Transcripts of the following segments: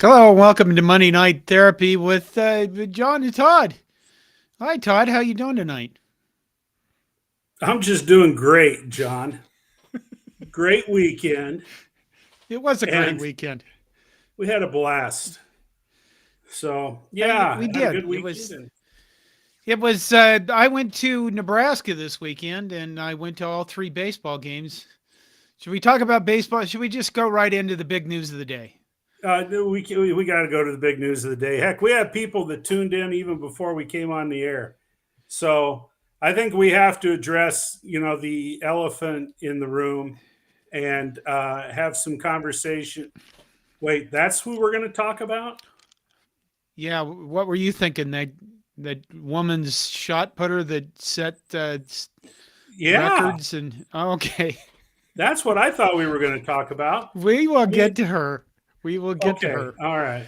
Hello, and welcome to Monday Night Therapy with John and Todd. Hi, Todd. How you doing tonight? I'm just doing great, John. Great weekend, It was a great and weekend. we had a blast. So We yeah, had a did. good It weekend. was. And It was. I went to Nebraska this weekend, and I went to all three baseball games. Should we talk about baseball? Should we just go right into the big news of the day? we got to go to the big news of the day. Heck, we had people that tuned in even before we came on the air. So I think we have to address, the elephant in the room and have some conversation. Wait, that's who we're going to talk about? Yeah. What were you thinking? That woman's shot putter that set Yeah, records and okay. that's what I thought we were going to talk about. We will I mean, get to her. We will get to okay, her. all right.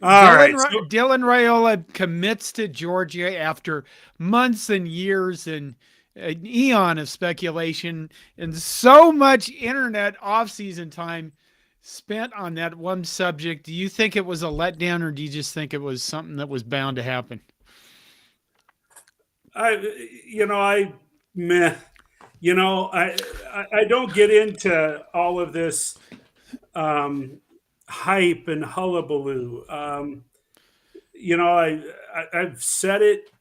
All right. So Dylan Raiola commits to Georgia after months and years and an eon of speculation and so much internet offseason time spent on that one subject. Do you think it was a letdown, or do you just think it was something that was bound to happen? I meh. I don't get into all of this um, hype and hullabaloo. I've said it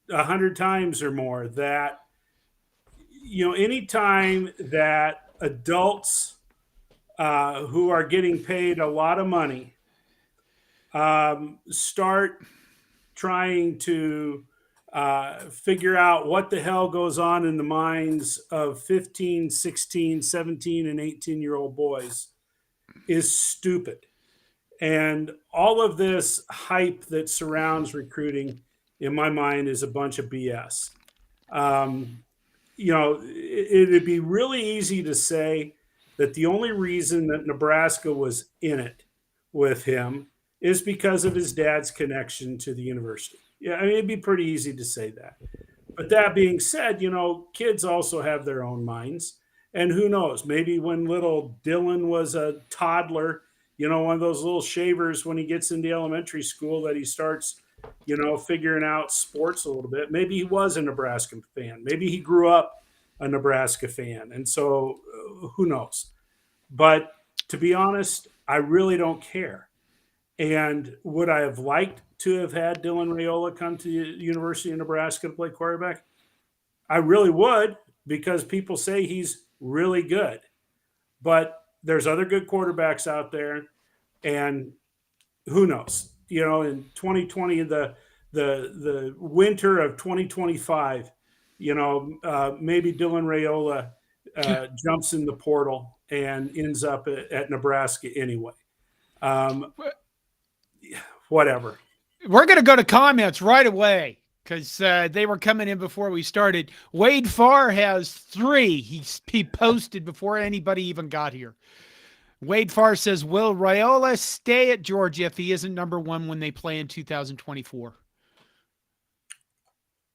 100 times or more that anytime that adults who are getting paid a lot of money start trying to figure out what the hell goes on in the minds of 15, 16, 17, and 18-year-old boys is stupid. And all of this hype that surrounds recruiting, in my mind, is a bunch of BS. Um, it'd be really easy to say that the only reason that Nebraska was in it with him is because of his dad's connection to the university. Yeah, I mean, it'd be pretty easy to say that. But that being said, kids also have their own minds. And who knows, maybe when little Dylan was a toddler, one of those little shavers when he gets into elementary school that he starts, figuring out sports a little bit. Maybe he was a Nebraska fan. Maybe he grew up a Nebraska fan. And so who knows? But to be honest, I really don't care. And would I have liked to have had Dylan Raiola come to the University of Nebraska to play quarterback? I really would, because people say he's really good. But there's other good quarterbacks out there, and who knows? In 2020, the winter of 2025, maybe Dylan Raiola jumps in the portal and ends up at Nebraska anyway. Um, Whatever. We're going to go to comments right away because they were coming in before we started. Wade Farr has three. He posted before anybody even got here. Wade Farr says, "Will Raiola stay at Georgia if he isn't number one when they play in 2024?"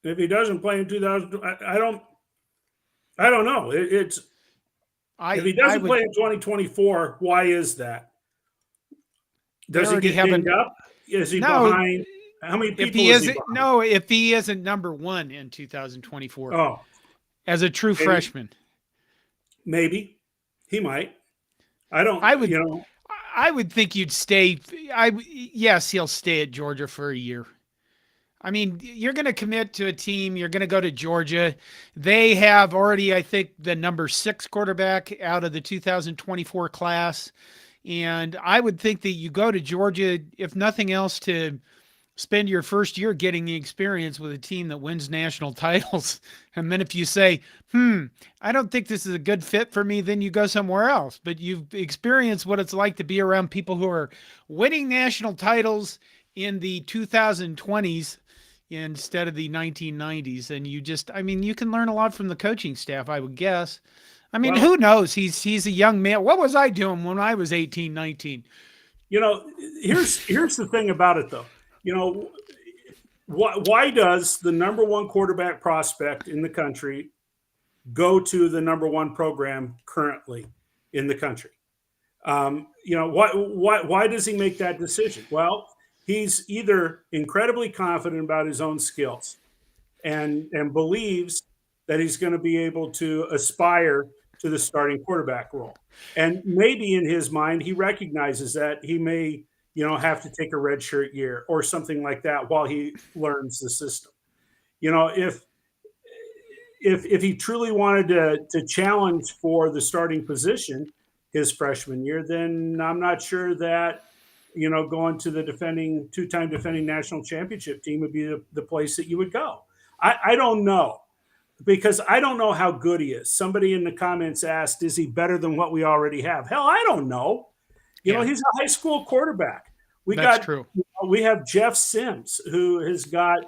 If he doesn't play in 2000, I don't know. It's if he I doesn't would. play in 2024, why is that? They Does he already get dinged haven't. up? Is he No, behind? How many if people he is he isn't behind? no, if he isn't number one in 2024 Oh, as a true maybe, freshman, maybe he might. I don't. I would. I would think you'd stay. Yes, he'll stay at Georgia for a year. I mean, you're going to commit to a team. You're going to go to Georgia. They have already, I think, the number 6 quarterback out of the 2024 class. And I would think that you go to Georgia, if nothing else, to spend your first year getting the experience with a team that wins national titles. And then if you say, I don't think this is a good fit for me, then you go somewhere else. But you've experienced what it's like to be around people who are winning national titles in the 2020s instead of the 1990s. And you can learn a lot from the coaching staff, I would guess. I mean, Well, who knows? He's a young man. What was I doing when I was 18, 19? you know, here's the thing about it, though. You know, why does the number one quarterback prospect in the country go to the number one program currently in the country? Why does he make that decision? Well, he's either incredibly confident about his own skills and believes that he's going to be able to aspire to the starting quarterback role. And maybe in his mind, he recognizes that he may, have to take a redshirt year or something like that while he learns the system. If he truly wanted to challenge for the starting position his freshman year, then I'm not sure that going to the two-time defending national championship team would be the place that you would go. I don't know, because I don't know how good he is. Somebody in the comments asked, is he better than what we already have? Hell, I don't know. He's a high school quarterback. That's true. We have Jeff Sims, who has got,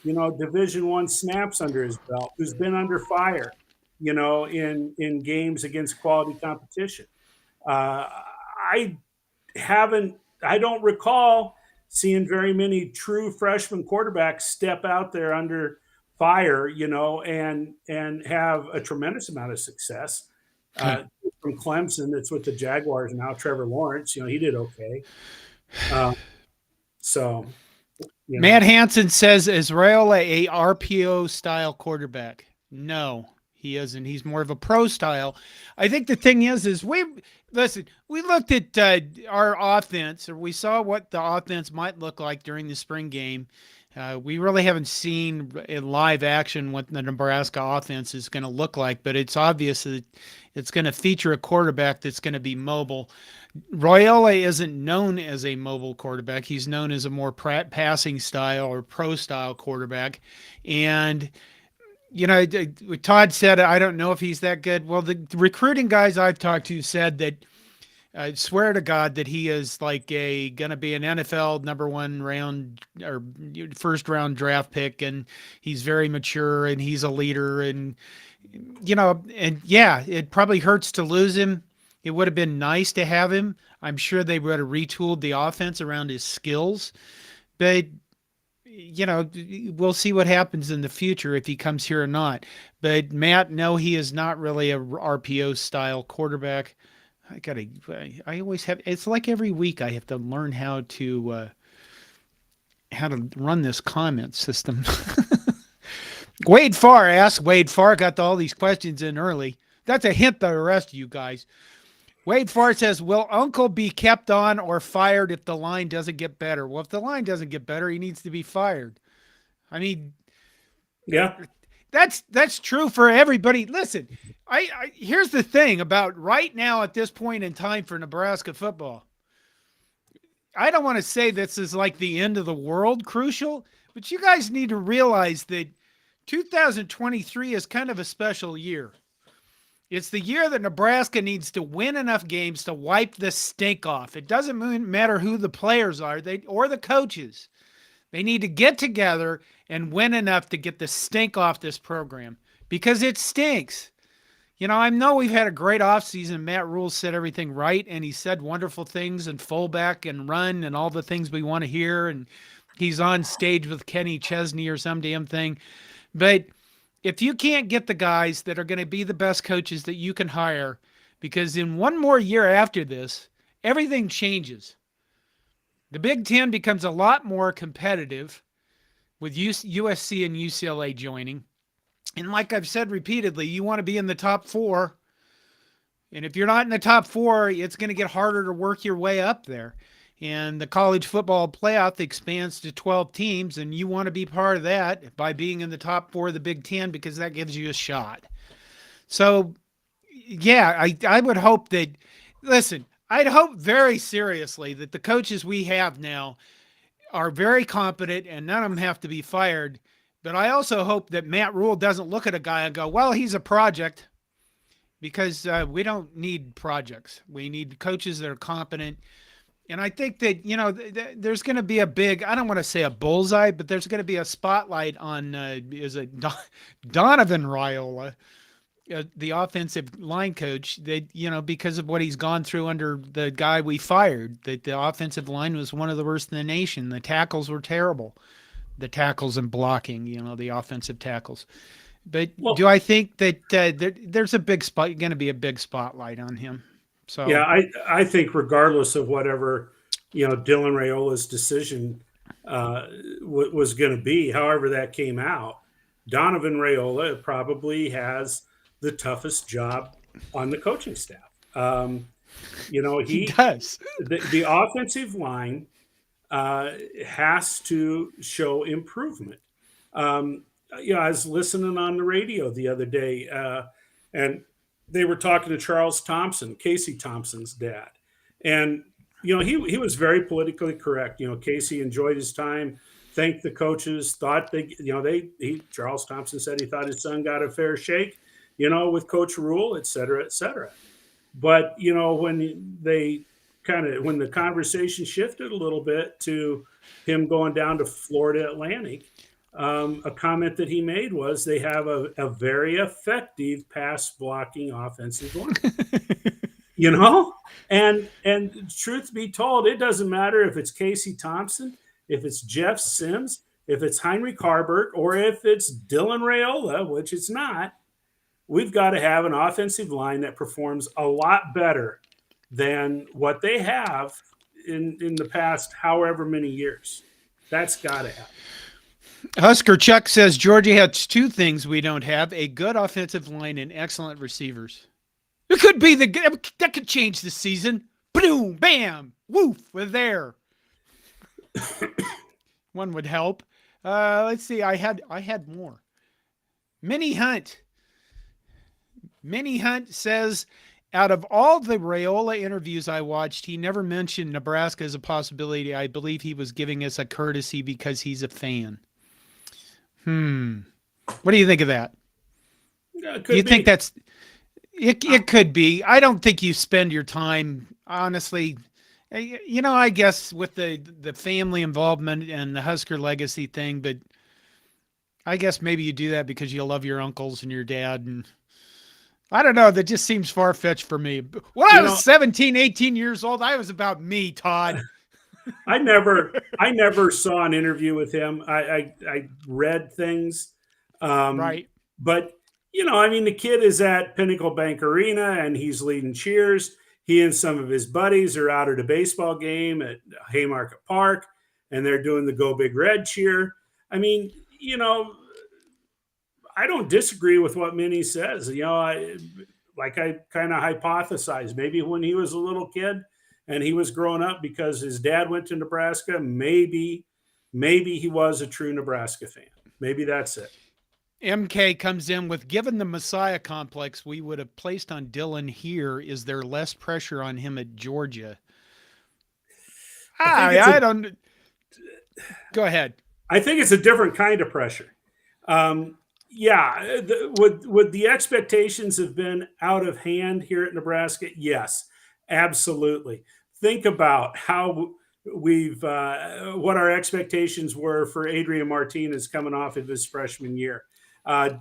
Division I snaps under his belt, who's been under fire, in games against quality competition. I don't recall seeing very many true freshman quarterbacks step out there under fire, and have a tremendous amount of success. From Clemson, that's with the Jaguars now. Trevor Lawrence, he did okay. Matt Hansen says, is Raiola a RPO style quarterback? No, he isn't. He's more of a pro style. I think the thing is we looked at our offense, or we saw what the offense might look like during the spring game. We really haven't seen in live action what the Nebraska offense is going to look like, but it's obvious that it's going to feature a quarterback that's going to be mobile. Raiola isn't known as a mobile quarterback. He's known as a more passing style or pro style quarterback. And, Todd said, I don't know if he's that good. Well, the recruiting guys I've talked to said that, I swear to God, that he is like going to be an NFL number 1 round or first round draft pick. And he's very mature and he's a leader. And, it probably hurts to lose him. It would have been nice to have him. I'm sure they would have retooled the offense around his skills. But, we'll see what happens in the future if he comes here or not. But Matt, no, he is not really a RPO style quarterback. I always have, it's like every week I have to learn how to run this comment system. Wade Farr asked, Wade Farr got all these questions in early. That's a hint to the rest of you guys. Wade Farr says, will Uncle be kept on or fired if the line doesn't get better? Well, if the line doesn't get better, he needs to be fired. I mean, yeah, that's true for everybody. Listen, I here's the thing about right now at this point in time for Nebraska football. I don't want to say this is like the end of the world crucial, but you guys need to realize that 2023 is kind of a special year. It's the year that Nebraska needs to win enough games to wipe the stink off. It doesn't matter who the players are or the coaches. They need to get together and win enough to get the stink off this program because it stinks. I know we've had a great offseason. Matt Rule said everything right, and he said wonderful things and fullback and run and all the things we want to hear. And he's on stage with Kenny Chesney or some damn thing. But if you can't get the guys that are going to be the best coaches that you can hire, because in one more year after this, everything changes. The Big Ten becomes a lot more competitive with USC and UCLA joining. And like I've said repeatedly, you want to be in the top 4. And if you're not in the top 4, it's going to get harder to work your way up there. And the college football playoff expands to 12 teams, and you want to be part of that by being in the top 4 of the Big Ten because that gives you a shot. So, yeah, I would hope that, listen, I'd hope very seriously that the coaches we have now are very competent and none of them have to be fired. But I also hope that Matt Rule doesn't look at a guy and go, well, he's a project, because we don't need projects. We need coaches that are competent. And I think that, there's going to be a big, I don't want to say a bullseye, but there's going to be a spotlight on, Donovan Raiola, the offensive line coach, that, because of what he's gone through under the guy we fired, that the offensive line was one of the worst in the nation. The tackles were terrible. The tackles and blocking, the offensive tackles. But do I think that there's a big going to be a big spotlight on him? Yeah, So I think regardless of whatever Dylan Raiola's decision was going to be, however that came out, Donovan Raiola probably has the toughest job on the coaching staff. he He does. the offensive line has to show improvement. I was listening on the radio the other day, and they were talking to Charles Thompson, Casey Thompson's dad, and he was very politically correct. Casey enjoyed his time, thanked the coaches, thought Charles Thompson said he thought his son got a fair shake, with Coach Rule, et cetera, et cetera. But when the conversation shifted a little bit to him going down to Florida Atlantic, a comment that he made was they have a very effective pass blocking offensive line. you know, and truth be told, it doesn't matter if it's Casey Thompson, if it's Jeff Sims, if it's Heinrich Harbert, or if it's Dylan Raiola, which it's not. We've got to have an offensive line that performs a lot better than what they have in the past however many years. That's got to happen. Husker Chuck says Georgia has two things we don't have: a good offensive line and excellent receivers. It could be that could change the season. Boom, bam, woof, we're there. One would help. Let's see. I had more. Minnie Hunt says, out of all the Raiola interviews I watched, he never mentioned Nebraska as a possibility. I believe he was giving us a courtesy because he's a fan. What do you think of that? Do you think that's it could be? I don't think you spend your time, honestly. I guess with the family involvement and the Husker legacy thing, but I guess maybe you do that because you love your uncles and your dad, and I don't know. That just seems far-fetched for me. When I was 17, 18 years old, I was about me, Todd. I never saw an interview with him. I read things. Right. But, the kid is at Pinnacle Bank Arena and he's leading cheers. He and some of his buddies are out at a baseball game at Haymarket Park, and they're doing the Go Big Red cheer. I don't disagree with what Minnie says. I kind of hypothesized maybe when he was a little kid and he was growing up because his dad went to Nebraska, maybe he was a true Nebraska fan. Maybe that's it. MK comes in with, given the Messiah complex we would have placed on Dylan here, is there less pressure on him at Georgia? I don't. Go ahead. I think it's a different kind of pressure. Would the expectations have been out of hand here at Nebraska? Yes, absolutely. Think about how what our expectations were for Adrian Martinez coming off of his freshman year. Do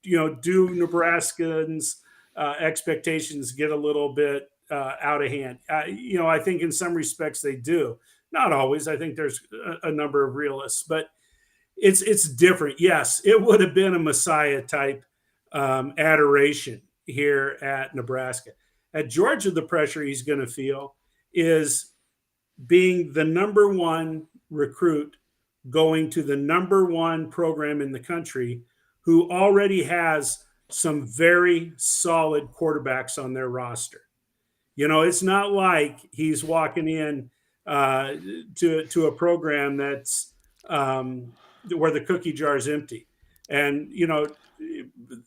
Nebraskans' expectations get a little bit out of hand? I think in some respects they do. Not always. I think there's a number of realists, but it's different. Yes, it would have been a Messiah type adoration here at Nebraska. At Georgia, the pressure he's going to feel is being the number one recruit going to the number one program in the country who already has some very solid quarterbacks on their roster. It's not like he's walking in to a program that's where the cookie jar is empty. And,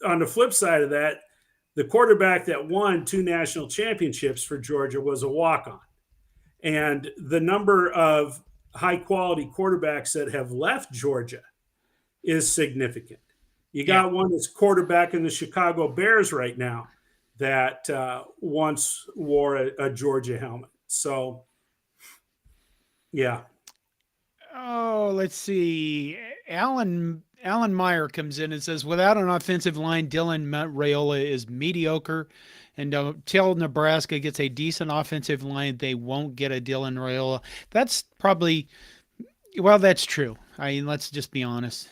on the flip side of that, the quarterback that won 2 national championships for Georgia was a walk-on. And the number of high-quality quarterbacks that have left Georgia is significant. You got one that's quarterback in the Chicago Bears right now that once wore a Georgia helmet. So, yeah. Oh, let's see. Alan Meyer comes in and says, without an offensive line, Dylan Raiola is mediocre. And until Nebraska gets a decent offensive line, they won't get a Dylan Raiola. That's probably, that's true. Let's just be honest.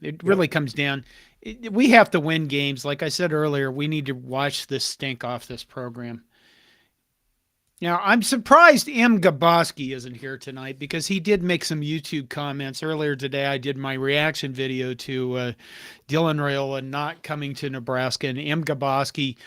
It really comes down. We have to win games. Like I said earlier, we need to wash this stink off this program. Now, I'm surprised M. Gaboski isn't here tonight because he did make some YouTube comments earlier today. I did my reaction video to Dylan Raiola not coming to Nebraska, and M. Gaboski,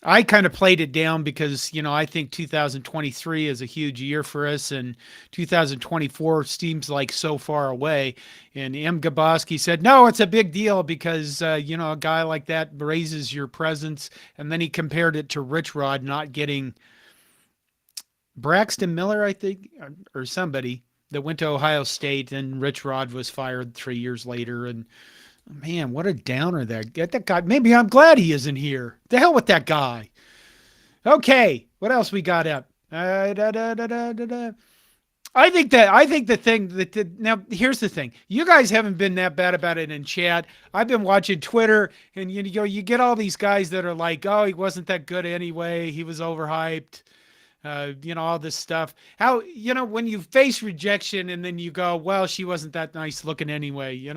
I kind of played it down because, I think 2023 is a huge year for us, and 2024 seems like so far away. And M. Gaboski said, no, it's a big deal because, a guy like that raises your presence. And then he compared it to Rich Rod not getting Braxton Miller, I think, or somebody that went to Ohio State, and Rich Rod was fired 3 years later. And man, what a downer that. Get that guy. Maybe I'm glad he isn't here. The hell with that guy. Okay, what else we got up? I think the thing now here's the thing. You guys haven't been that bad about it in chat. I've been watching Twitter, and you get all these guys that are like, oh, he wasn't that good anyway. He was overhyped. All this stuff. How, when you face rejection and then you go, well, she wasn't that nice looking anyway,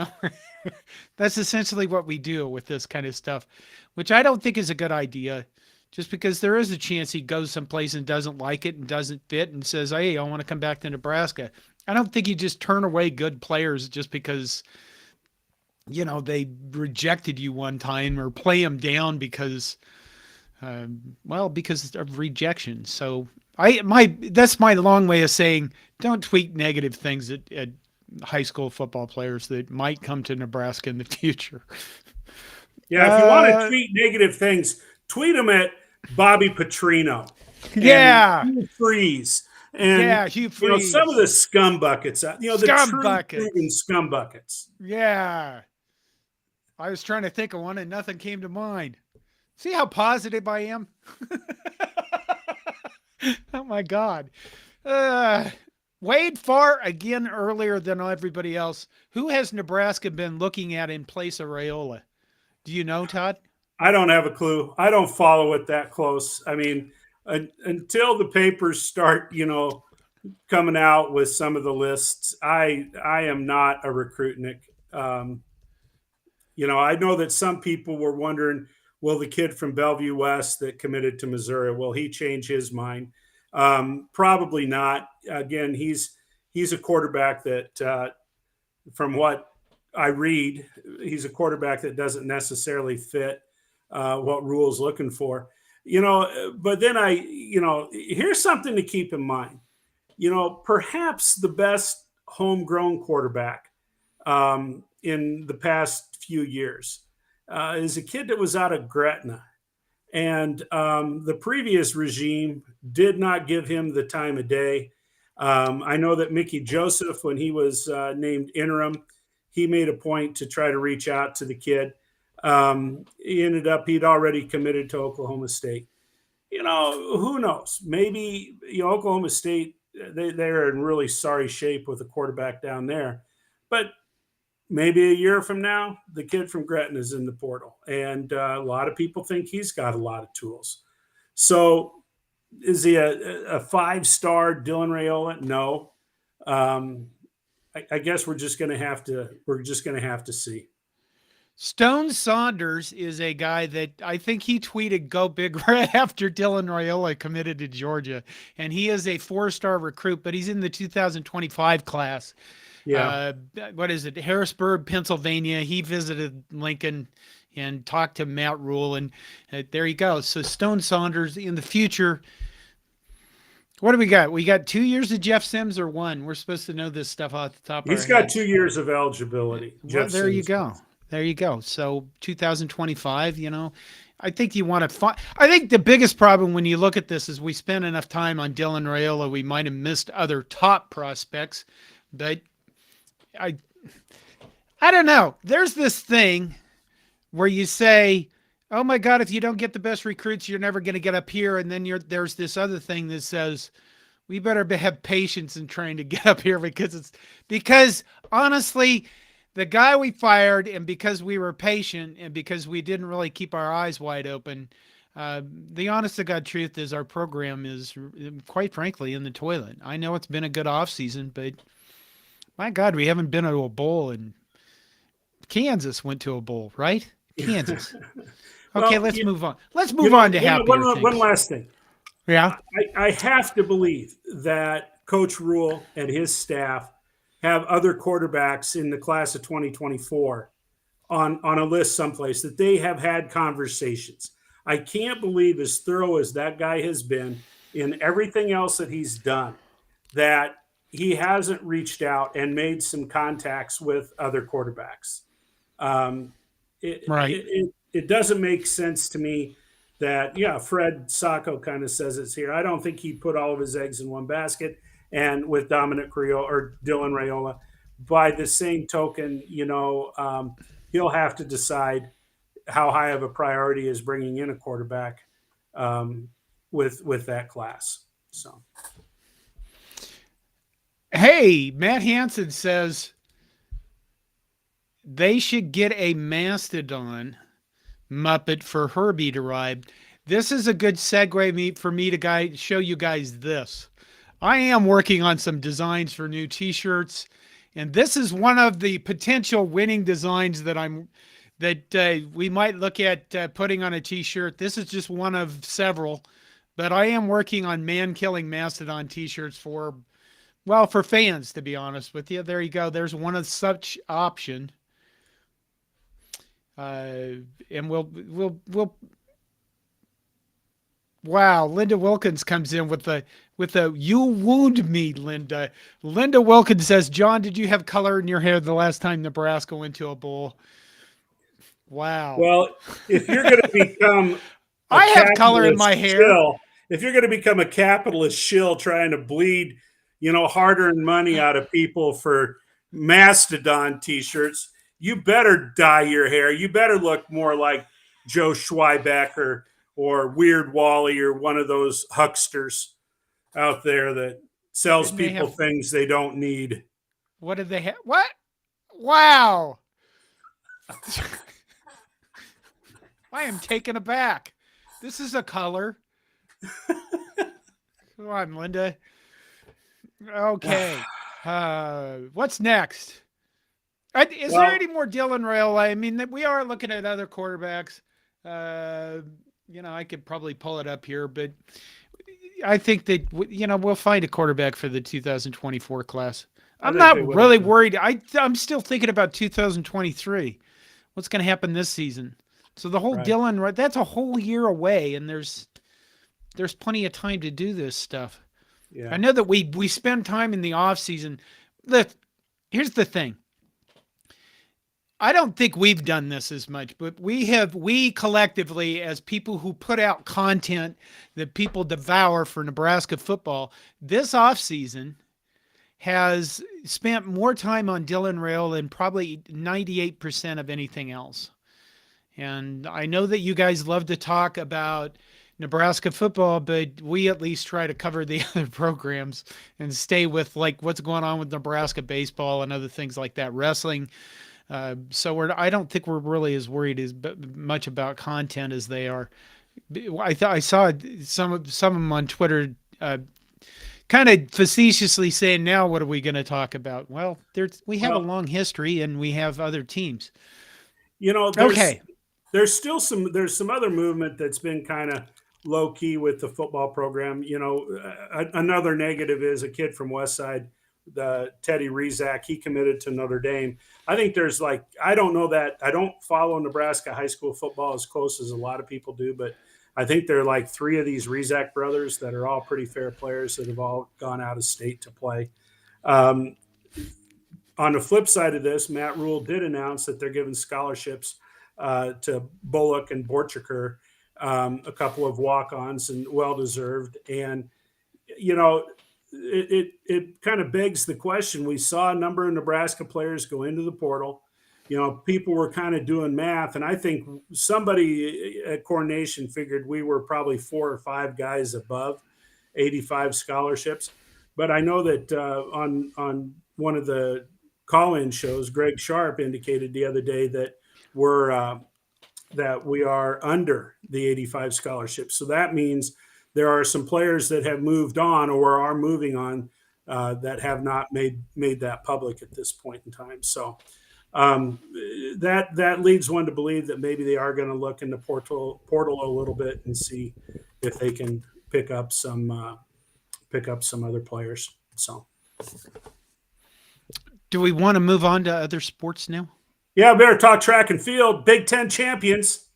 that's essentially what we do with this kind of stuff, which I don't think is a good idea, just because there is a chance he goes someplace and doesn't like it and doesn't fit and says, hey, I want to come back to Nebraska. I don't think you just turn away good players just because, they rejected you one time, or play them down because because of rejection. So that's my long way of saying, don't tweet negative things at high school football players that might come to Nebraska in the future. Yeah, if you want to tweet negative things, tweet them at Bobby Petrino. Yeah. Hugh Freeze. And yeah, Hugh Freeze. Some of the scum buckets, the true scum buckets. Yeah. I was trying to think of one and nothing came to mind. See how positive I am? Oh, my God. Wade Farr, again, earlier than everybody else. Who has Nebraska been looking at in place of Raiola? Do you know, Todd? I don't have a clue. I don't follow it that close. I mean, until the papers start, coming out with some of the lists, I am not a recruitnik. I know that some people were wondering, will the kid from Bellevue West that committed to Missouri, will he change his mind? Probably not. Again, he's a quarterback that, from what I read, he's a quarterback that doesn't necessarily fit what Rule's looking for. But then here's something to keep in mind. Perhaps the best homegrown quarterback in the past few years is a kid that was out of Gretna. And the previous regime did not give him the time of day. I know that Mickey Joseph, when he was named interim, he made a point to try to reach out to the kid. He'd already committed to Oklahoma State. Who knows? Maybe Oklahoma State, they're in really sorry shape with a quarterback down there. But maybe a year from now, the kid from Gretna is in the portal. And a lot of people think he's got a lot of tools. So is he a five-star Dylan Raiola? No. I guess we're just going to have to see. Stone Saunders is a guy that I think he tweeted "Go Big" right after Dylan Raiola committed to Georgia, and he is a 4-star recruit, but he's in the 2025 class. Yeah. What is it? Harrisburg, Pennsylvania. He visited Lincoln and talked to Matt Rule, and there you go. So Stone Saunders in the future. What do we got? We got 2 years of Jeff Sims or one? We're supposed to know this stuff off the top of our He's got heads. 2 years of eligibility. Well, there you go. There you go. So 2025, I think you want to find. I think the biggest problem when you look at this is we spent enough time on Dylan Raiola. We might have missed other top prospects, but I don't know. There's this thing where you say, oh my God, if you don't get the best recruits, you're never going to get up here. And then there's this other thing that says, we better have patience in trying to get up here because honestly, the guy we fired, and because we were patient and because we didn't really keep our eyes wide open, the honest to God truth is our program is, quite frankly, in the toilet. I know it's been a good off season, but my God, we haven't been to a bowl, and Kansas went to a bowl, right? Kansas. Okay, let's move on. Let's move on to happier things. One last thing. Yeah. I have to believe that Coach Rule and his staff have other quarterbacks in the class of 2024 on a list someplace that they have had conversations. I can't believe, as thorough as that guy has been in everything else that he's done, that he hasn't reached out and made some contacts with other quarterbacks. Um, Right. it doesn't make sense to me that, yeah, Fred Sacco kind of says it's here. I don't think he put all of his eggs in one basket, and with Dominic Raiola or Dylan Raiola. By the same token, he'll have to decide how high of a priority is bringing in a quarterback um, with that class. So Hey, Matt Hansen says they should get a mastodon Muppet for Herbie to ride. This is a good segue for me to show you guys this. I am working on some designs for new T-shirts, and this is one of the potential winning designs that we might look at putting on a T-shirt. This is just one of several, but I am working on man-killing mastodon T-shirts for fans. To be honest with you, there you go. There's one of such option. And we'll wow, Linda Wilkins comes in with the you wound me, Linda. Linda Wilkins says, John, did you have color in your hair the last time Nebraska went to a bowl? Wow. well, if you're going to become a I have color in capitalist my hair. shill, if you're going to become a capitalist shill trying to bleed, hard-earned money out of people for Mastodon T-shirts, you better dye your hair. You better look more like Joe Schweibecker or Weird Wally or one of those hucksters out there that sells Didn't they people have things they don't need. what did they have? What? Wow. I am taken aback. This is a color. Come on, Linda. Okay. What's next? Is there Well, any more Dylan Raiola? I mean, we are looking at other quarterbacks. I could probably pull it up here, but I think that we'll find a quarterback for the 2024 class. I I'm think they not will really too. worried. I'm still thinking about 2023. What's going to happen this season? So the whole Right. Dylan, that's a whole year away, and there's plenty of time to do this stuff. I Yeah. know that we spend time in the off season. Look, here's the thing. I don't think we've done this as much, but we collectively, as people who put out content that people devour for Nebraska football, this offseason has spent more time on Dylan Raiola than probably 98% of anything else. And I know that you guys love to talk about Nebraska football, but we at least try to cover the other programs and stay with like what's going on with Nebraska baseball and other things like that, wrestling. I don't think we're really as worried as much about content as they are. I saw some of them on Twitter, kind of facetiously saying, "Now what are we going to talk about?" Well, we have a Well, long history and we have other teams. you know, there's Okay, there's still some other movement that's been kind of low key with the football program. Another negative is a kid from West Side, the Teddy Rizak. He committed to Notre Dame. I think there's I don't know that I don't follow Nebraska high school football as close as a lot of people do, but I think there are like three of these Rizak brothers that are all pretty fair players that have all gone out of state to play. Um, on the flip side of this, Matt Rule did announce that they're giving scholarships to Bullock and Borchiker, a couple of walk-ons and well-deserved. And it kind of begs the question. We saw a number of Nebraska players go into the portal. People were kind of doing math, and I think somebody at Coronation figured we were probably 4 or 5 guys above 85 scholarships. But I know that on one of the call-in shows, Greg Sharp indicated the other day that we are under the 85 scholarships. So that means there are some players that have moved on or are moving on that have not made that public at this point in time. So that leads one to believe that maybe they are going to look in the portal a little bit and see if they can pick up some other players. So, Do we want to move on to other sports now? yeah, better talk track and field. Big Ten champions.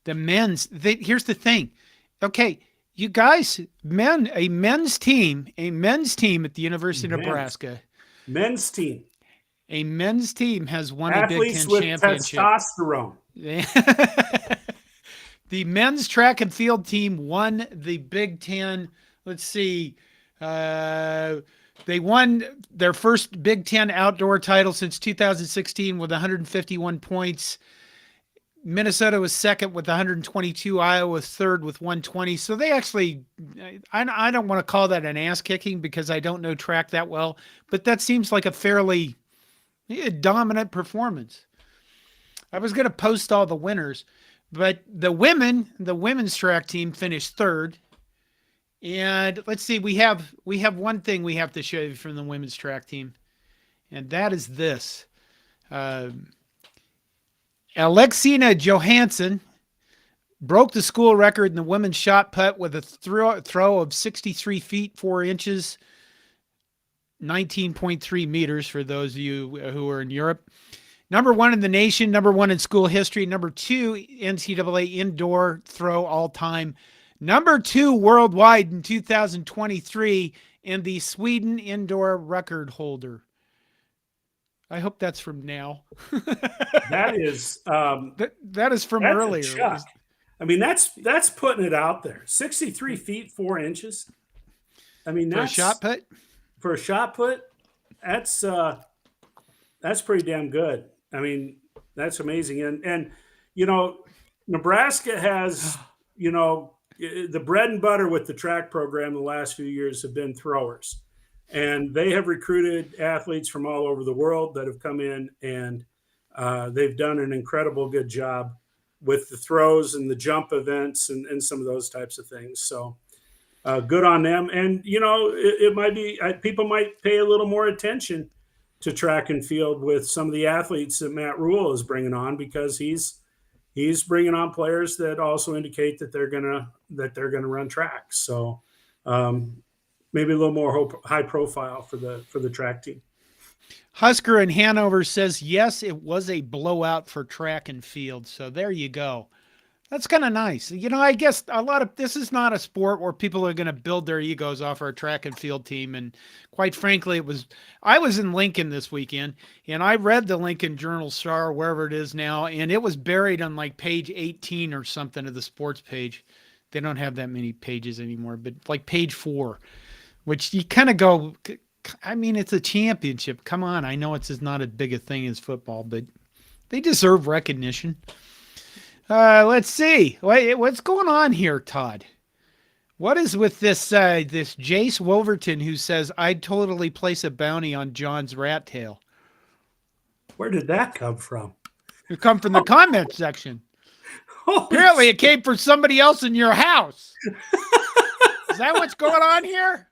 The men's. Here's the thing. Okay, you guys, a men's team at the University of Nebraska. Men's team. A men's team has won Athletes a Big Ten with championship. Testosterone. The men's track and field team won the Big Ten. Let's see. They won their first Big Ten outdoor title since 2016 with 151 points. Minnesota was second with 122. Iowa was third with 120. So they actually, I don't want to call that an ass kicking because I don't know track that well, but that seems like a fairly dominant performance. I was going to post all the winners, but the women's track team finished third. And let's see, we have one thing we have to show you from the women's track team, and that is this. Alexina Johansson broke the school record in the women's shot put with a throw of 63 feet 4 inches, 19.3 meters for those of you who are in Europe. Number 1 in the nation, number 1 in school history, number 2 NCAA indoor throw all time, number 2 worldwide in 2023, and the Sweden indoor record holder. I hope that's from now. That is that is from earlier. I mean, that's putting it out there. 63 feet 4 inches. I mean, that's for a shot put. For a shot put, that's pretty damn good. I mean, that's amazing. And you know, Nebraska has, you know, the bread and butter with the track program the last few years have been throwers. And they have recruited athletes from all over the world that have come in, and they've done an incredible good job with the throws and the jump events and some of those types of things. So good on them. And, you know, it might be people might pay a little more attention to track and field with some of the athletes that Matt Rule is bringing on, because he's bringing on players that also indicate that they're gonna run track. So maybe a little more high profile for the track team. Husker in Hanover says, yes, it was a blowout for track and field. So there you go. That's kind of nice. You know, I guess this is not a sport where people are going to build their egos off our track and field team. And quite frankly, I was in Lincoln this weekend, and I read the Lincoln Journal-Star, wherever it is now, and it was buried on like page 18 or something of the sports page. They don't have that many pages anymore, but like page 4, which you kind of go, I mean, it's a championship. Come on. I know it's not as big a thing as football, but they deserve recognition. Let's see. What's going on here, Todd? What is with this Jace Wolverton who says, I'd totally place a bounty on John's rat tail? Where did that come from? It come from the comment section. Apparently it came from somebody else in your house. Is that what's going on here?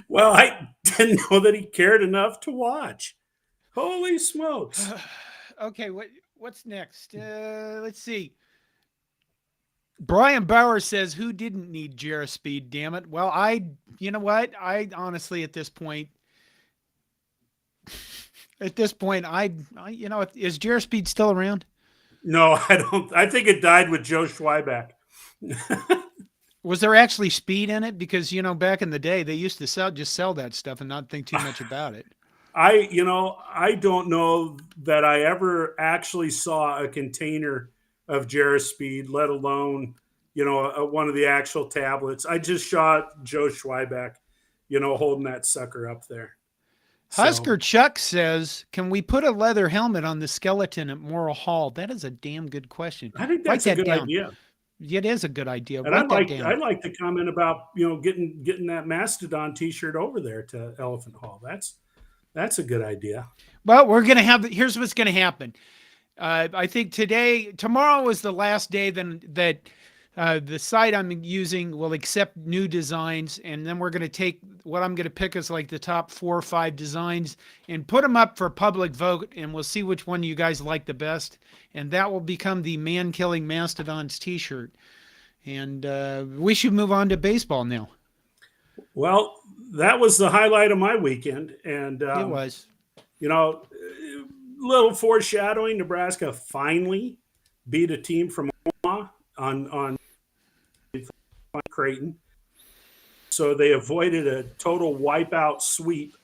Well, I didn't know that he cared enough to watch. Holy smokes. Okay, what's next? Let's see. Brian Bauer says, who didn't need Jarrah Speed, damn it? Well, you know what? I honestly, at this point, you know, is Jarrah Speed still around? No, I don't. I think it died with Joe Schweiback. Was there actually speed in it? Because, you know, back in the day, they used to sell that stuff and not think too much about it. I don't know that I ever actually saw a container of Jarrah Speed, let alone, you know, one of the actual tablets. I just shot Joe Schweiback, you know, holding that sucker up there. Husker Chuck says, can we put a leather helmet on the skeleton at Morrill Hall? That is a damn good question. I think that's a good idea. It is a good idea. And I'd like to comment about, you know, getting that Mastodon T-shirt over there to Elephant Hall. That's a good idea. Well, here's what's going to happen. I think tomorrow is the last day that The site I'm using will accept new designs, and then we're going to take what I'm going to pick as like the top 4 or 5 designs and put them up for public vote, and we'll see which one you guys like the best, and that will become the Man Killing Mastodons t-shirt. And we should move on to baseball now. Well, that was the highlight of my weekend, and It was. you know, little foreshadowing. Nebraska finally beat a team from Omaha on Creighton, so they avoided a total wipeout sweep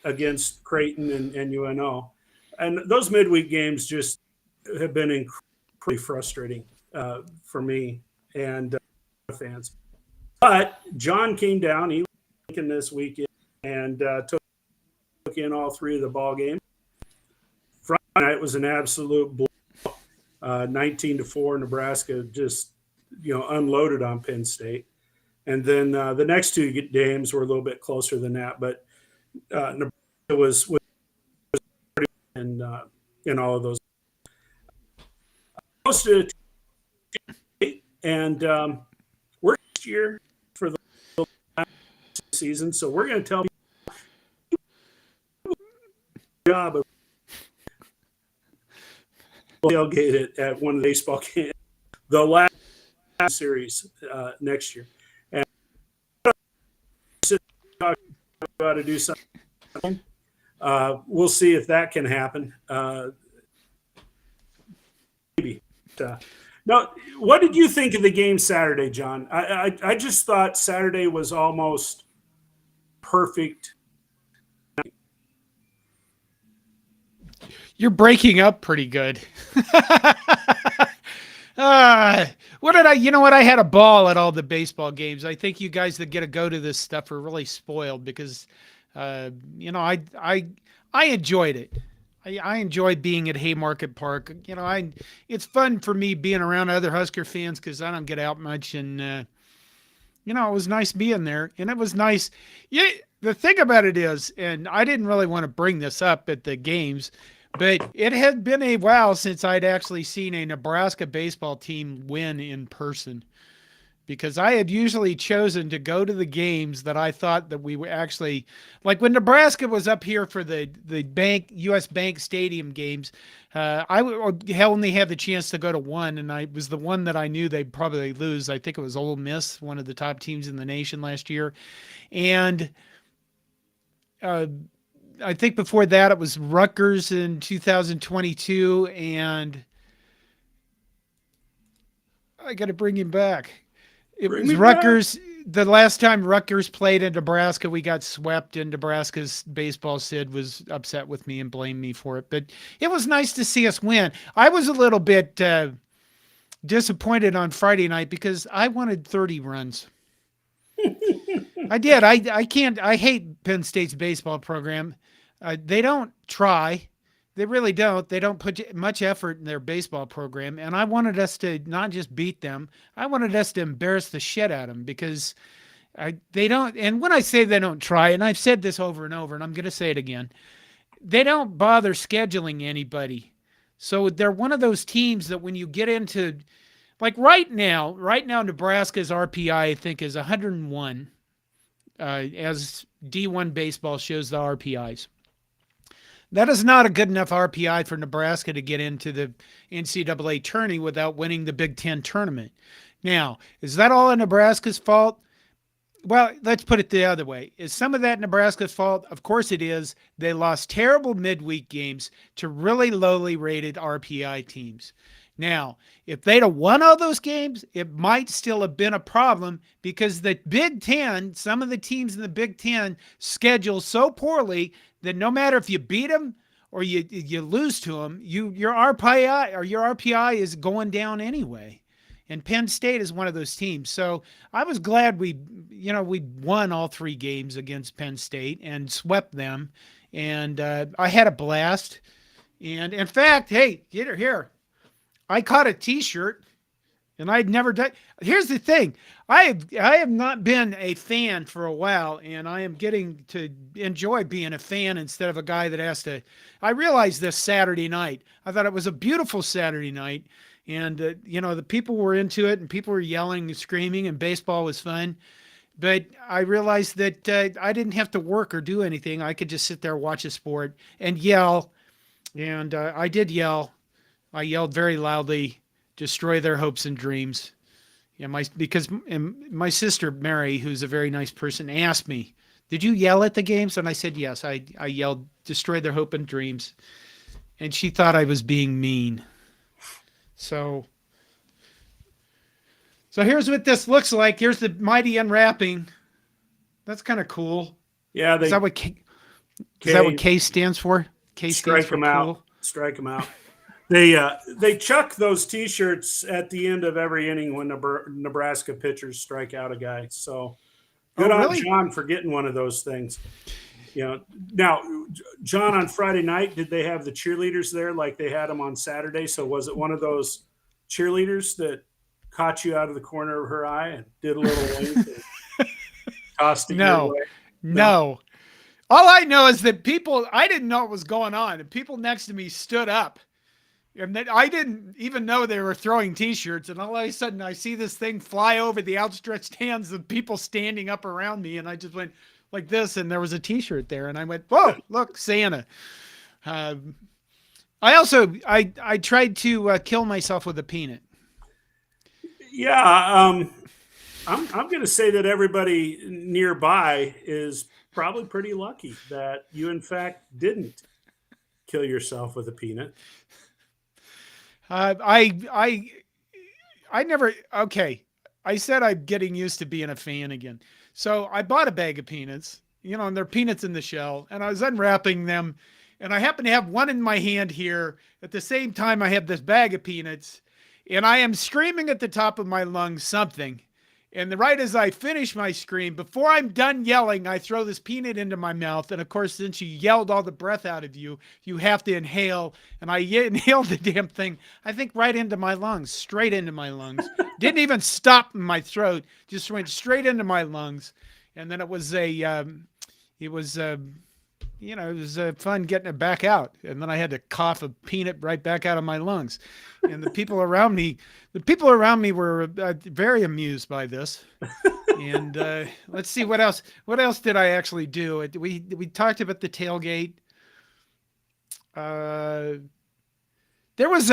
against Creighton and UNO. And those midweek games just have been incredibly frustrating for me and fans. But John came down. He was thinking this weekend and took in all 3 of the ball games. Friday night was an absolute blow. 19-4. Nebraska just unloaded on Penn State. And then the next 2 games were a little bit closer than that. But Nebraska was in all of those. Hosted and we're next year for the season, so we're going to tell you the job of tailgate at one of the baseball games, the last series next year, and talk about to do something. We'll see if that can happen. Maybe. No, what did you think of the game Saturday, John? I just thought Saturday was almost perfect. You're breaking up pretty good. What did I? You know what? I had a ball at all the baseball games. I think you guys that get to go to this stuff are really spoiled because, I enjoyed it. I enjoy being at Haymarket Park. It's fun for me being around other Husker fans because I don't get out much, and it was nice being there, and it was nice. Yeah, the thing about it is, and I didn't really want to bring this up at the games, but it had been a while since I'd actually seen a Nebraska baseball team win in person. Because I had usually chosen to go to the games that I thought that we were actually, like when Nebraska was up here for the U.S. Bank Stadium games, I only had the chance to go to one, and I was the one that I knew they'd probably lose. I think it was Ole Miss, one of the top teams in the nation last year, and I think before that it was Rutgers in 2022, and I got to bring him back. It was Rutgers. The last time Rutgers played in Nebraska, we got swept, and Nebraska's baseball Sid was upset with me and blamed me for it. But it was nice to see us win. I was a little bit disappointed on Friday night because I wanted 30 runs. I did. I can't. I hate Penn State's baseball program. They don't try. They really don't. They don't put much effort in their baseball program. And I wanted us to not just beat them, I wanted us to embarrass the shit out of them because they don't. And when I say they don't try, and I've said this over and over, and I'm going to say it again, they don't bother scheduling anybody. So they're one of those teams that when you get into, like right now, Nebraska's RPI, I think, is 101, as D1 baseball shows the RPIs. That is not a good enough RPI for Nebraska to get into the NCAA tourney without winning the Big Ten tournament. Now, is that all Nebraska's fault? Well, let's put it the other way. Is some of that Nebraska's fault? Of course it is. They lost terrible midweek games to really lowly rated RPI teams. Now, if they'd have won all those games, it might still have been a problem because the Big Ten, some of the teams in the Big Ten schedule so poorly that no matter if you beat them or you lose to them, your RPI is going down anyway. And Penn State is one of those teams. So I was glad we won all 3 games against Penn State and swept them. And I had a blast. And in fact, hey, get her here. I caught a T-shirt And I'd never done. Here's the thing: I have not been a fan for a while, and I am getting to enjoy being a fan instead of a guy that has to. I realized this Saturday night. I thought it was a beautiful Saturday night, and the people were into it, and people were yelling and screaming, and baseball was fun. But I realized that I didn't have to work or do anything. I could just sit there, watch a sport, and yell. And I did yell. I yelled very loudly, destroy their hopes and dreams. Yeah, because my sister Mary, who's a very nice person, asked me, "Did you yell at the games?" And I said, "Yes." I yelled, "Destroy their hope and dreams," and she thought I was being mean. So so here's what this looks like. Here's the mighty unwrapping. That's kind of cool. Yeah, Is that what K stands for? K stands strike for them cool. out. Strike them out. They chuck those T-shirts at the end of every inning when Nebraska pitchers strike out a guy. So good on really? John for getting one of those things. Now, John, on Friday night, did they have the cheerleaders there like they had them on Saturday? So was it one of those cheerleaders that caught you out of the corner of her eye and did a little wink and tossed it your No, way? no. All I know is that I didn't know what was going on. And people next to me stood up. And then I didn't even know they were throwing T-shirts. And all of a sudden, I see this thing fly over the outstretched hands of people standing up around me. And I just went like this. And there was a T-shirt there. And I went, whoa, look, Santa. I tried to kill myself with a peanut. Yeah, I'm going to say that everybody nearby is probably pretty lucky that you, in fact, didn't kill yourself with a peanut. I never. Okay, I said I'm getting used to being a fan again. So I bought a bag of peanuts, and there are peanuts in the shell, and I was unwrapping them, and I happen to have one in my hand here. At the same time, I have this bag of peanuts, and I am screaming at the top of my lungs something. And right as I finish my scream, before I'm done yelling, I throw this peanut into my mouth. And of course, since you yelled all the breath out of you, you have to inhale. And I inhaled the damn thing, I think right into my lungs, straight into my lungs. Didn't even stop in my throat, just went straight into my lungs. And then it was fun getting it back out. And then I had to cough a peanut right back out of my lungs. And the people around me were very amused by this. And let's see what else. What else did I actually do? We talked about the tailgate. There was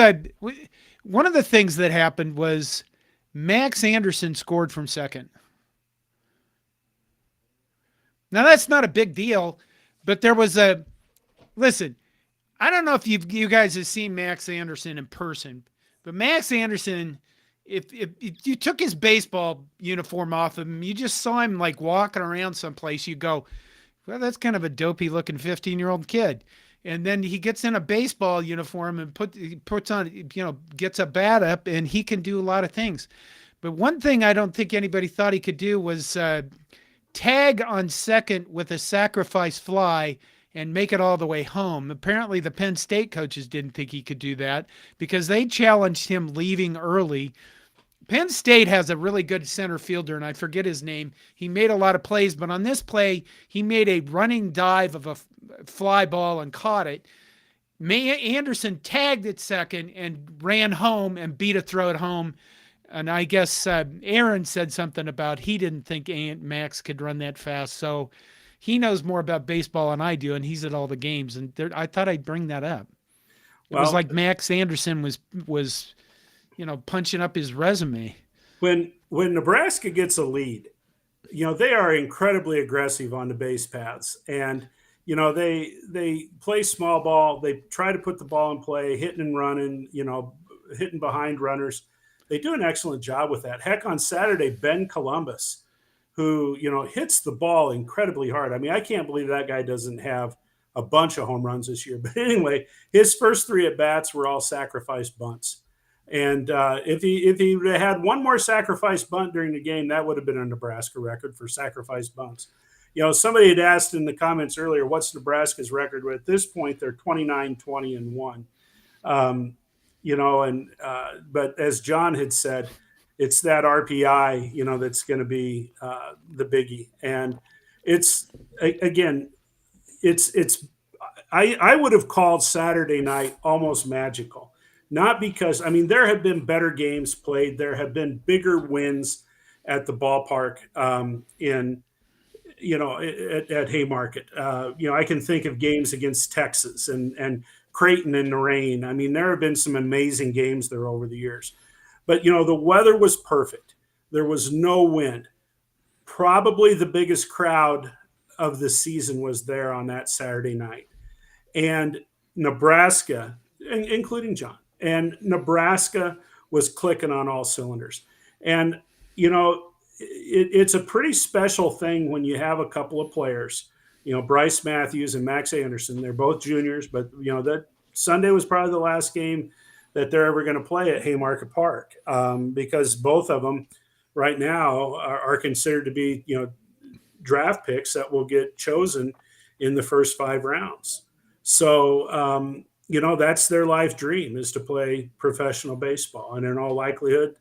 one of the things that happened was Max Anderson scored from second. Now that's not a big deal, but there was listen. I don't know if you guys have seen Max Anderson in person, but Max Anderson, if you took his baseball uniform off of him, you just saw him like walking around someplace, you go, well, that's kind of a dopey looking 15-year-old kid. And then he gets in a baseball uniform and puts on, gets a bat up, and he can do a lot of things. But one thing I don't think anybody thought he could do was tag on second with a sacrifice fly and make it all the way home. Apparently, the Penn State coaches didn't think he could do that because they challenged him leaving early. Penn State has a really good center fielder, and I forget his name. He made a lot of plays, but on this play, he made a running dive of a fly ball and caught it. Anderson tagged at second and ran home and beat a throw at home. And I guess Aaron said something about he didn't think Max could run that fast. So he knows more about baseball than I do, and he's at all the games. And I thought I'd bring that up. It was like Max Anderson was punching up his resume. When Nebraska gets a lead, they are incredibly aggressive on the base paths. And, they play small ball. They try to put the ball in play, hitting and running, hitting behind runners. They do an excellent job with that. Heck, on Saturday, Ben Columbus, who, hits the ball incredibly hard. I mean, I can't believe that guy doesn't have a bunch of home runs this year. But anyway, his first three at-bats were all sacrifice bunts. And if he had one more sacrifice bunt during the game, that would have been a Nebraska record for sacrifice bunts. Somebody had asked in the comments earlier, what's Nebraska's record? At this point, they're 29-20-1. But as John had said, it's that RPI, that's going to be the biggie. And it's again, it's I would have called Saturday night almost magical. Not because, I mean, there have been better games played. There have been bigger wins at the ballpark in at Haymarket. I can think of games against Texas and Creighton and Narain. I mean, there have been some amazing games there over the years. But the weather was perfect. There was no wind. Probably the biggest crowd of the season was there on that Saturday night. And Nebraska, including John, and Nebraska was clicking on all cylinders. And, it's a pretty special thing when you have a couple of players, Bryce Matthews and Max Anderson. They're both juniors, but, that Sunday was probably the last game that they're ever going to play at Haymarket Park because both of them right now are considered to be, draft picks that will get chosen in the first 5 rounds. So, that's their life dream, is to play professional baseball. And in all likelihood,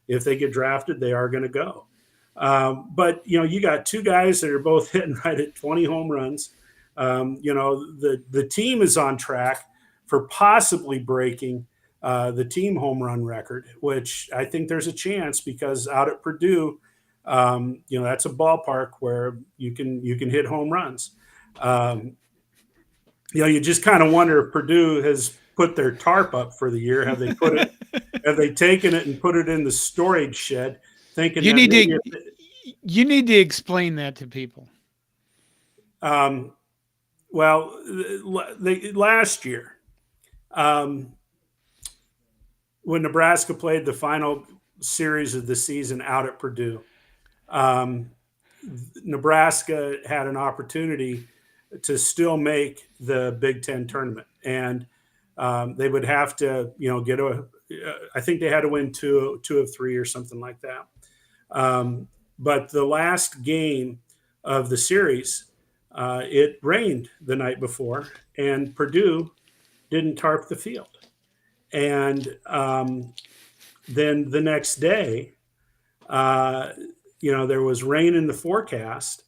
if they get drafted, they are going to go. But, you got 2 guys that are both hitting right at 20 home runs. The team is on track for possibly breaking the team home run record, which I think there's a chance because out at Purdue, that's a ballpark where you can hit home runs. You just kind of wonder if Purdue has put their tarp up for the year. Have they put it? Have they taken it and put it in the storage shed, thinking you need to explain that to people. Well, last year, when Nebraska played the final series of the season out at Purdue, Nebraska had an opportunity to still make the Big Ten tournament, and they would have to, get I think they had to win two of 3 or something like that. But the last game of the series, it rained the night before, and Purdue didn't tarp the field. And then the next day, there was rain in the forecast,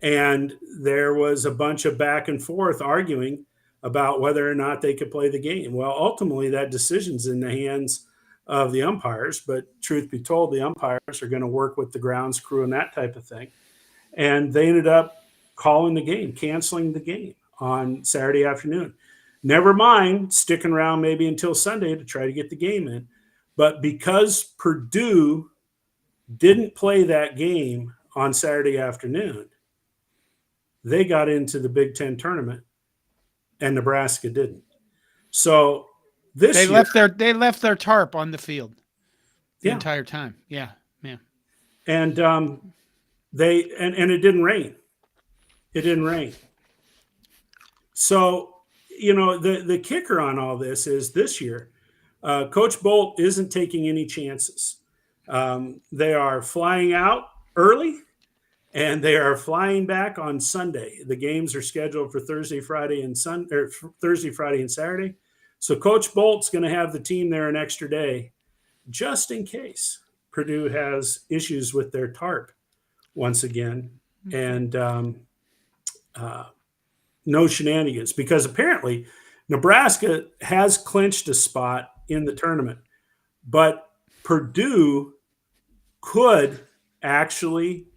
and there was a bunch of back and forth arguing about whether or not they could play the game. Well, ultimately, that decision's in the hands of the umpires, but truth be told, the umpires are going to work with the grounds crew and that type of thing. And they ended up calling the game, canceling the game on Saturday afternoon. Never mind sticking around maybe until Sunday to try to get the game in. But because Purdue didn't play that game on Saturday afternoon, they got into the Big Ten tournament, and Nebraska didn't. So they left their tarp on the field the entire time. Yeah. And and it didn't rain. It didn't rain. So the kicker on all this is this year, Coach Bolt isn't taking any chances. They are flying out early, and they are flying back on Sunday. The games are scheduled for Thursday, Friday, and Saturday. So Coach Bolt's going to have the team there an extra day, just in case Purdue has issues with their tarp once again, and no shenanigans, because apparently Nebraska has clinched a spot in the tournament, but Purdue could actually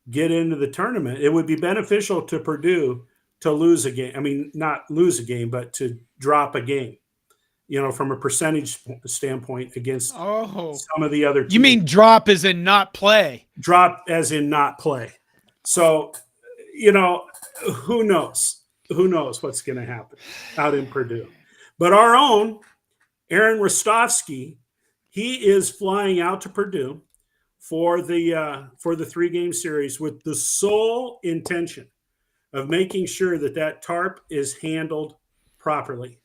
get into the tournament. It would be beneficial to Purdue to lose a game. I mean, not lose a game, but to drop a game, from a percentage standpoint against some of the other teams. You mean drop as in not play? Drop as in not play. So, who knows? Who knows what's going to happen out in Purdue? But our own Aaron Rostovsky, he is flying out to Purdue for the 3-game series with the sole intention of making sure that tarp is handled properly,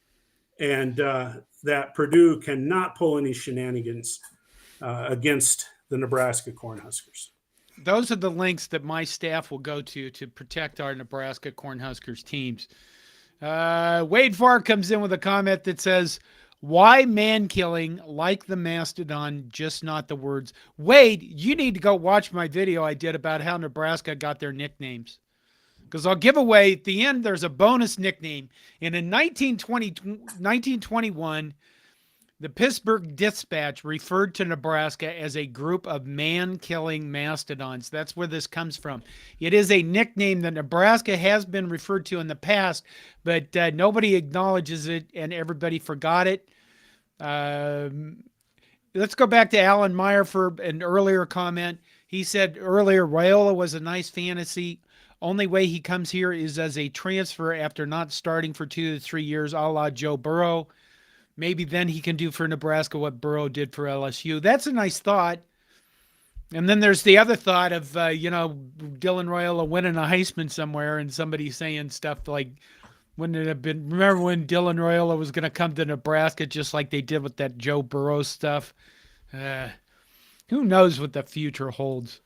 and that Purdue cannot pull any shenanigans against the Nebraska Cornhuskers. Those are the links that my staff will go to protect our Nebraska Cornhuskers teams. Wade Farr comes in with a comment that says, Why man killing like the mastodon, just not the words? Wade, you need to go watch my video I did about how Nebraska got their nicknames. Because I'll give away at the end, there's a bonus nickname. And in 1921, the Pittsburgh Dispatch referred to Nebraska as a group of man killing mastodons. That's where this comes from. It is a nickname that Nebraska has been referred to in the past, but nobody acknowledges it and everybody forgot it. Let's go back to Alan Meyer for an earlier comment. He said earlier Raiola was a nice fantasy. Only way he comes here is as a transfer after not starting for 2 to 3 years, a la Joe Burrow. Maybe then he can do for Nebraska what Burrow did for LSU. That's a nice thought. And then there's the other thought of, Dylan Raiola winning a Heisman somewhere and somebody saying stuff like, wouldn't it have been, remember when Dylan Raiola was going to come to Nebraska just like they did with that Joe Burrow stuff? Who knows what the future holds?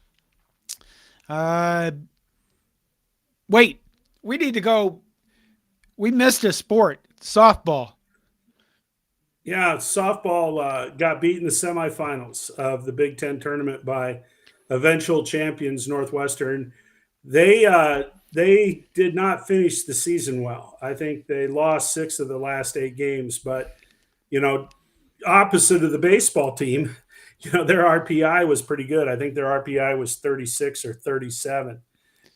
Wait, we need to go. We missed a sport, softball. Yeah, softball got beat in the semifinals of the Big Ten tournament by eventual champions Northwestern. They did not finish the season well. I think they lost 6 of the last 8 games. But opposite of the baseball team, their RPI was pretty good. I think their RPI was 36 or 37,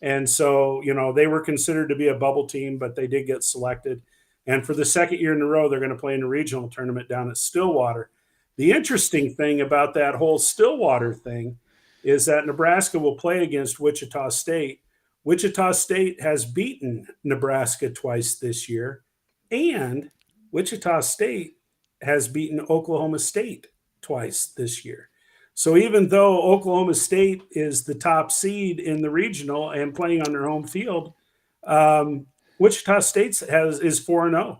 and so they were considered to be a bubble team, but they did get selected. And for the second year in a row, they're going to play in the regional tournament down at Stillwater. The interesting thing about that whole Stillwater thing is that Nebraska will play against Wichita State. Wichita State has beaten Nebraska twice this year, and Wichita State has beaten Oklahoma State twice this year. So even though Oklahoma State is the top seed in the regional and playing on their home field, Wichita State is 4-0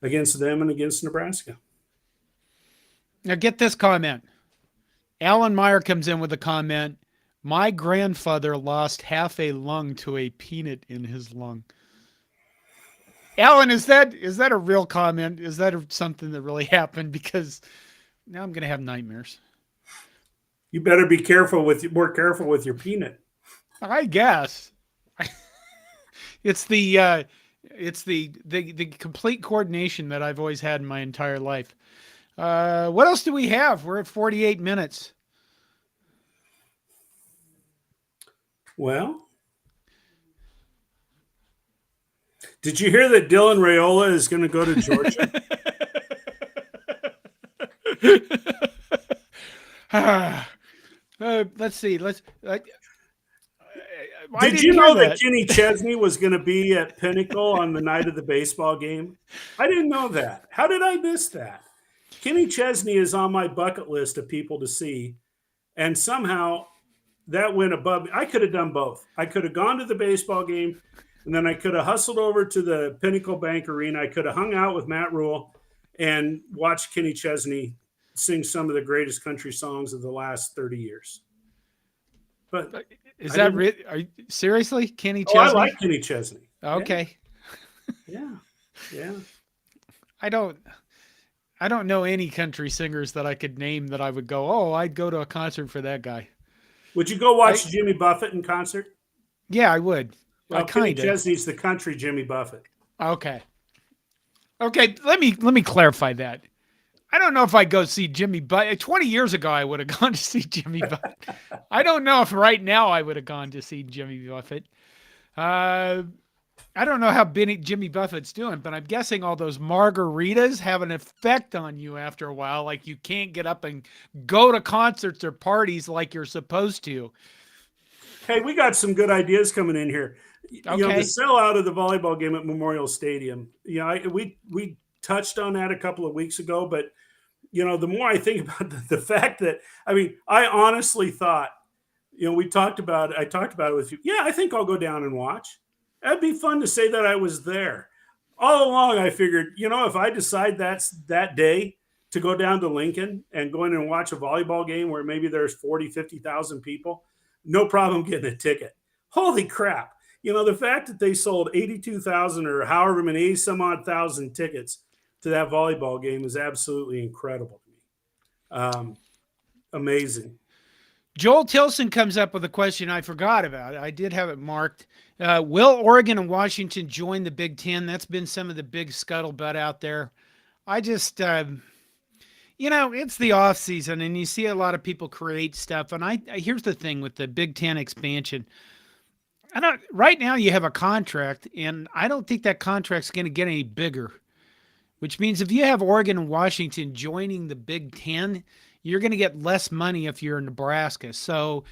against them and against Nebraska. Now get this comment. Alan Meyer comes in with a comment. My grandfather lost half a lung to a peanut in his lung. Alan, is that a real comment? Is that something that really happened? Because now I'm going to have nightmares. You better be more careful with your peanut. I guess. It's the complete coordination that I've always had in my entire life. What else do we have? We're at 48 minutes. Well, did you hear that Dylan Raiola is going to go to Georgia? Let's see. Did you know that Kenny Chesney was going to be at Pinnacle on the night of the baseball game? I didn't know that. How did I miss that? Kenny Chesney is on my bucket list of people to see, and somehow that went above me. I could have done both. I could have gone to the baseball game, and then I could have hustled over to the Pinnacle Bank Arena. I could have hung out with Matt Rule and watched Kenny Chesney sing some of the greatest country songs of the last 30 years. But is that seriously Kenny Chesney? I like Kenny Chesney. Okay. Yeah. I don't know any country singers that I could name that I would go, I'd go to a concert for that guy. Would you go watch Jimmy Buffett in concert? Yeah, I would. Well, Kenny Chesney's the country Jimmy Buffett. Okay. Let me clarify that. I don't know if I'd go see Jimmy Buffett. 20 years ago, I would have gone to see Jimmy Buffett. I don't know if right now I would have gone to see Jimmy Buffett. I don't know how Jimmy Buffett's doing, but I'm guessing all those margaritas have an effect on you after a while. Like you can't get up and go to concerts or parties like you're supposed to. Hey, we got some good ideas coming in here. Okay. The sellout of the volleyball game at Memorial Stadium. We touched on that a couple of weeks ago, but the more I think about the fact that, I honestly thought, I talked about it with you. Yeah, I think I'll go down and watch. That'd be fun to say that I was there. All along, I figured, if I decide that's that day to go down to Lincoln and go in and watch a volleyball game where maybe there's 40, 50,000 people, no problem getting a ticket. Holy crap. The fact that they sold 82,000 or however many, some odd thousand tickets to that volleyball game is absolutely incredible to me. Amazing. Joel Tilson comes up with a question I forgot about. I did have it marked. Will Oregon and Washington join the Big Ten? That's been some of the big scuttlebutt out there. I just, it's the off season, and you see a lot of people create stuff. And here's the thing with the Big Ten expansion. I don't. Right now, you have a contract, and I don't think that contract's going to get any bigger. Which means if you have Oregon and Washington joining the Big Ten, you're going to get less money if you're in Nebraska. So,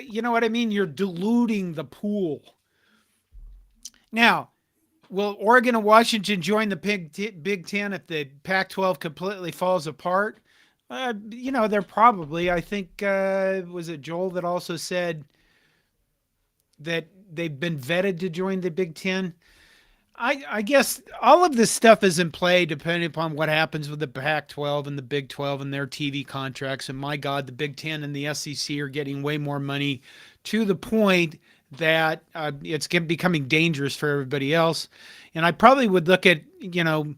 you know what I mean? You're diluting the pool. Now, will Oregon and Washington join the Big Ten if the Pac-12 completely falls apart? They're probably. I think was it Joel that also said that they've been vetted to join the Big Ten? I guess all of this stuff is in play depending upon what happens with the Pac-12 and the Big 12 and their TV contracts. And my God, the Big 10 and the SEC are getting way more money to the point that it's becoming dangerous for everybody else. And I probably would look at, the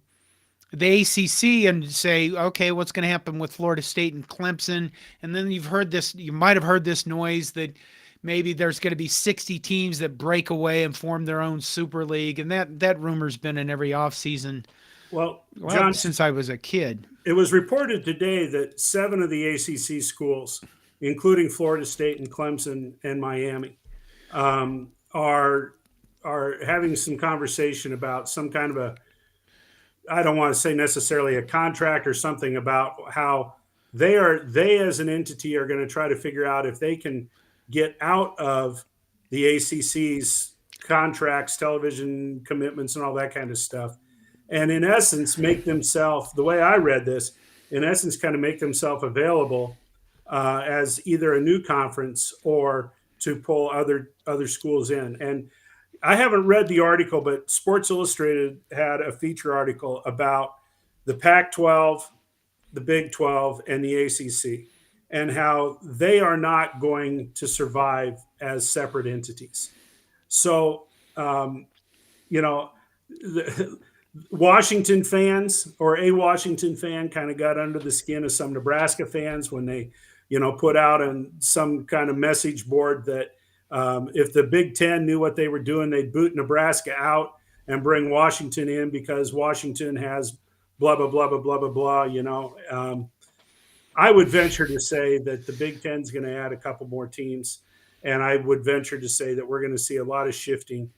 ACC and say, okay, what's going to happen with Florida State and Clemson? And then you might have heard this noise that maybe there's going to be 60 teams that break away and form their own super league. And that rumor's been in every offseason. Well, John, since I was a kid. It was reported today that 7 of the ACC schools, including Florida State and Clemson and Miami, are having some conversation about some kind of I don't want to say necessarily a contract or something, about how they as an entity are going to try to figure out if they can get out of the ACC's contracts, television commitments, and all that kind of stuff. And in essence, make themselves, the way I read this, in essence, kind of make themselves available as either a new conference or to pull other schools in. And I haven't read the article, but Sports Illustrated had a feature article about the Pac-12, the Big 12, and the ACC, and how they are not going to survive as separate entities. So, Washington fans, or a Washington fan, kind of got under the skin of some Nebraska fans when they, put out on some kind of message board that if the Big Ten knew what they were doing, they'd boot Nebraska out and bring Washington in because Washington has blah, blah, blah, blah, blah, blah, blah, I would venture to say that the Big Ten is going to add a couple more teams, and I would venture to say that we're going to see a lot of shifting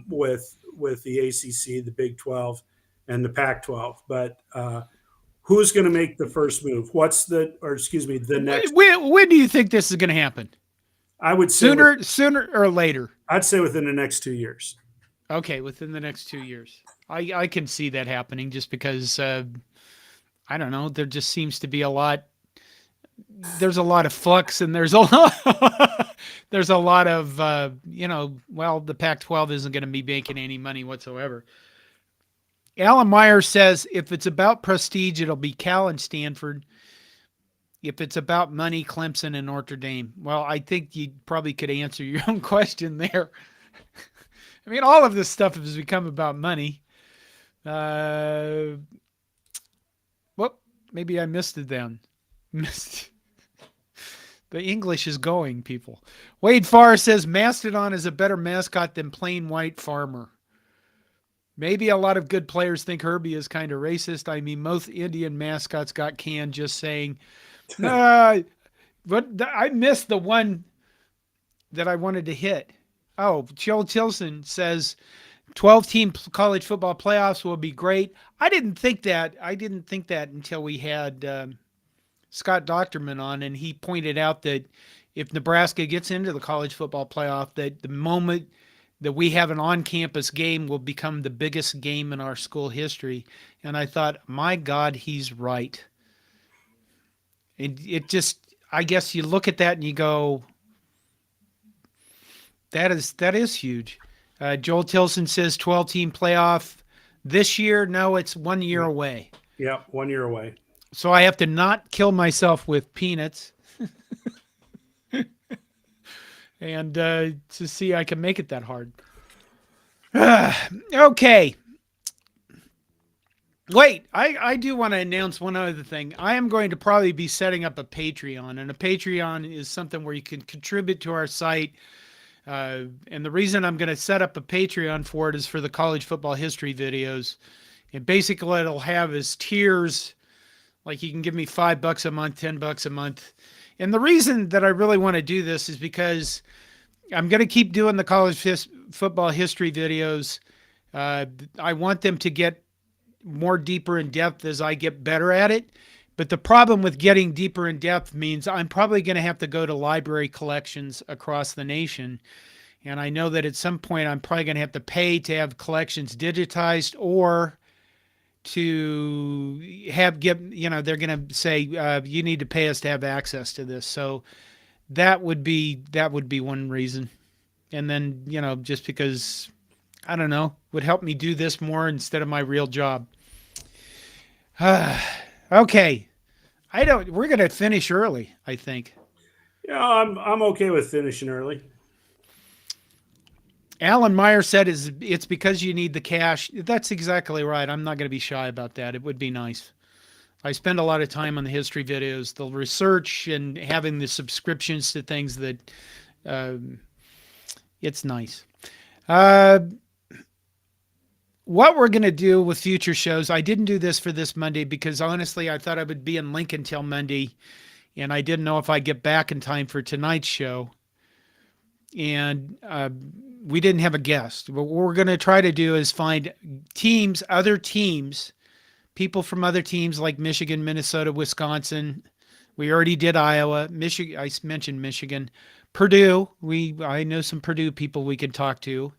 with the ACC, the Big 12, and the Pac-12. But who's going to make the first move? The next? When do you think this is going to happen? I would say sooner or later. I'd say within the next 2 years. Okay, within the next 2 years, I can see that happening just because. I don't know. There just seems to be there's a lot of flux, and there's a lot of, the Pac-12 isn't going to be making any money whatsoever. Alan Meyer says, if it's about prestige, it'll be Cal and Stanford. If it's about money, Clemson and Notre Dame. Well, I think you probably could answer your own question there. I mean, all of this stuff has become about money. Maybe I missed it then. The English is going, people. Wade Farr says Mastodon is a better mascot than plain white farmer. Maybe a lot of good players think Herbie is kind of racist. I mean, most Indian mascots got canned just saying, but I missed the one that I wanted to hit. Oh, Joel Tilson says 12-team college football playoffs will be great. I didn't think that until we had Scott Docterman on, and he pointed out that if Nebraska gets into the college football playoff, that the moment that we have an on-campus game will become the biggest game in our school history. And I thought, my God, he's right. It just, I guess you look at that and you go, that is huge. Joel Tilson says 12-team playoff this year. No, it's 1 year away. Yeah, 1 year away. So I have to not kill myself with peanuts and to see I can make it that hard. Okay. Wait, I do want to announce one other thing. I am going to probably be setting up a Patreon, and a Patreon is something where you can contribute to our site. And the reason I'm going to set up a Patreon for it is for the college football history videos. And basically, what it'll have is tiers. Like you can give me $5 a month, $10 a month. And the reason that I really want to do this is because I'm going to keep doing the football history videos. I want them to get more deeper in depth as I get better at it. But the problem with getting deeper in depth means I'm probably going to have to go to library collections across the nation. And I know that at some point I'm probably going to have to pay to have collections digitized or to they're going to say, you need to pay us to have access to this. So that would be one reason. And then, just because, I don't know, would help me do this more instead of my real job. Okay. We're going to finish early, I think. Yeah, I'm okay with finishing early. Alan Meyer said it's because you need the cash. That's exactly right. I'm not going to be shy about that. It would be nice. I spend a lot of time on the history videos, the research, and having the subscriptions to things that it's nice. What we're going to do with future shows, I didn't do this for this Monday because honestly, I thought I would be in Lincoln till Monday, and I didn't know if I'd get back in time for tonight's show. And we didn't have a guest. But what we're going to try to do is find other teams, people from other teams like Michigan, Minnesota, Wisconsin. We already did Iowa, Michigan. I mentioned Michigan, Purdue. I know some Purdue people we can talk to.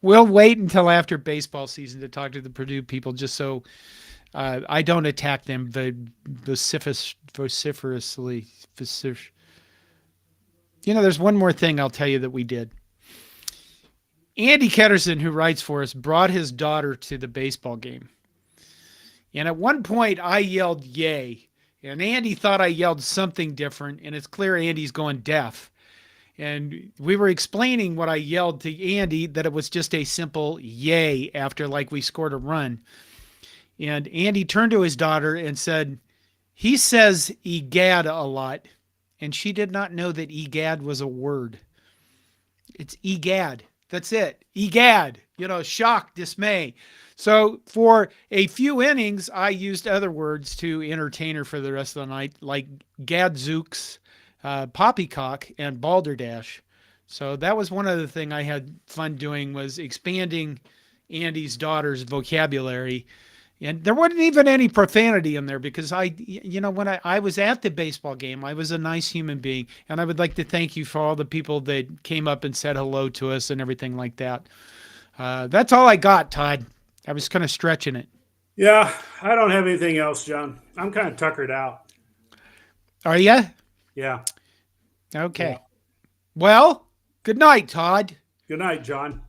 We'll wait until after baseball season to talk to the Purdue people, just so I don't attack them vociferously. There's one more thing I'll tell you that we did. Andy Ketterson, who writes for us, brought his daughter to the baseball game. And at one point, I yelled, yay. And Andy thought I yelled something different, and it's clear Andy's going deaf. And we were explaining what I yelled to Andy, that it was just a simple yay after we scored a run. And Andy turned to his daughter and said, he says egad a lot. And she did not know that egad was a word. It's egad. That's it. Egad. Shock, dismay. So for a few innings, I used other words to entertain her for the rest of the night, like gadzooks, poppycock, and balderdash. So that was one other thing I had fun doing, was expanding Andy's daughter's vocabulary. And there wasn't even any profanity in there because when I was at the baseball game, I was a nice human being. And I would like to thank you for all the people that came up and said hello to us and everything like that. That's all I got, Todd. I was kind of stretching it. Yeah, I don't have anything else, John. I'm kind of tuckered out. Are you? Yeah. Okay. Yeah. Well, good night, Todd. Good night, John.